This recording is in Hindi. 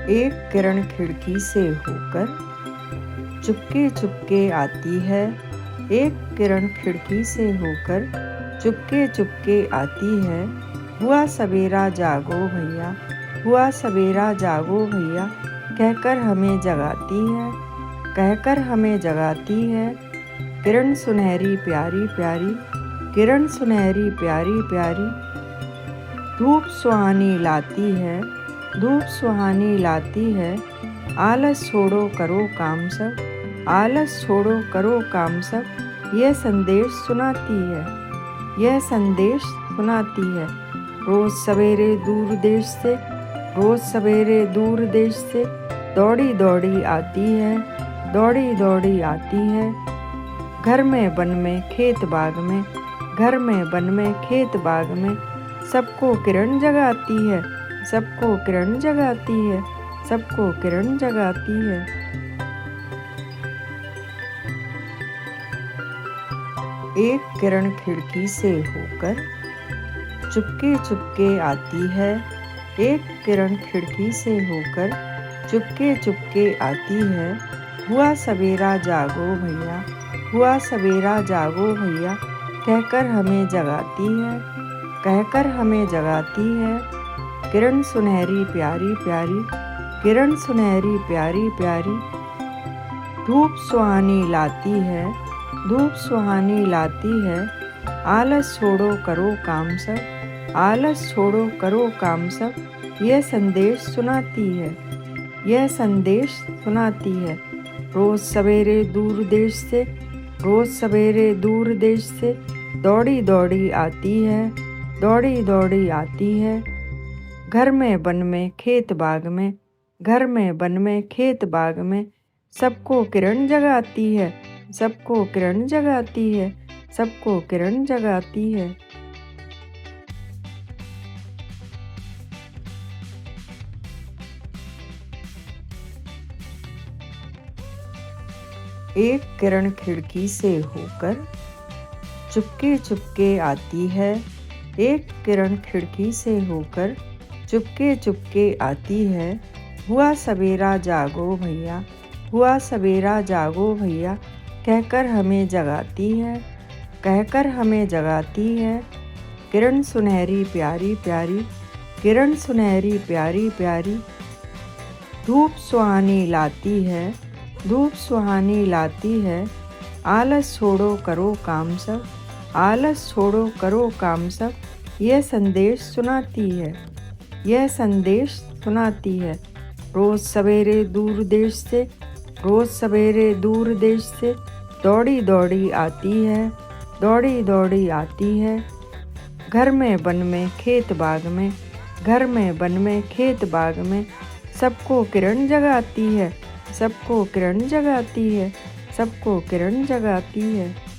एक किरण खिड़की से होकर चुपके चुपके आती है। एक किरण खिड़की से होकर चुपके चुपके आती है। हुआ सवेरा जागो भैया, हुआ सवेरा जागो भैया, कहकर हमें जगाती है, कहकर हमें जगाती है। किरण सुनहरी प्यारी प्यारी, किरण सुनहरी प्यारी प्यारी, धूप सुहानी लाती है, धूप सुहानी लाती है। आलस छोड़ो करो काम सब, आलस छोड़ो करो काम सब, यह संदेश सुनाती है, यह संदेश सुनाती है। रोज़ सवेरे दूर देश से, रोज़ सवेरे दूर देश से दौड़ी दौड़ी आती है, दौड़ी दौड़ी आती है। घर में वन में खेत बाग में, घर में वन में खेत बाग में, सबको किरण जगाती है, सबको किरण जगाती है, सबको किरण जगाती है। एक किरण खिड़की से होकर चुपके चुपके आती है। एक किरण खिड़की से होकर चुपके चुपके आती है। हुआ सवेरा जागो भैया, हुआ सवेरा जागो भैया, कहकर हमें जगाती है, कहकर हमें जगाती है। किरण सुनहरी प्यारी प्यारी, किरण सुनहरी प्यारी प्यारी, धूप सुहानी लाती है, धूप सुहानी लाती है। आलस छोड़ो करो काम सब, आलस छोड़ो करो काम सब, यह संदेश सुनाती है, यह संदेश सुनाती है। रोज़ सवेरे दूर देश से, रोज़ सवेरे दूर देश से दौड़ी दौड़ी आती है, दौड़ी दौड़ी आती है। घर में वन में खेत बाग में, घर में वन में खेत बाग में, सबको किरण जगाती है, सबको किरण जगाती है, सबको किरण जगाती है। एक किरण खिड़की से होकर चुपके चुपके आती है। एक किरण खिड़की से होकर चुपके चुपके आती है। हुआ सवेरा जागो भैया, हुआ सवेरा जागो भैया, कहकर हमें जगाती है, कहकर हमें जगाती है। किरण सुनहरी प्यारी प्यारी, किरण सुनहरी प्यारी प्यारी, धूप सुहानी लाती है, धूप सुहानी लाती है। आलस छोड़ो करो काम सब, आलस छोड़ो करो काम सब, यह संदेश सुनाती है, यह संदेश सुनाती है। रोज़ सवेरे दूर देश से, रोज़ सवेरे दूर देश से दौड़ी दौड़ी आती है, दौड़ी दौड़ी आती है। घर में वन में खेत बाग में, घर में वन में खेत बाग में, सबको किरण जगाती है, सबको किरण जगाती है, सबको किरण जगाती है।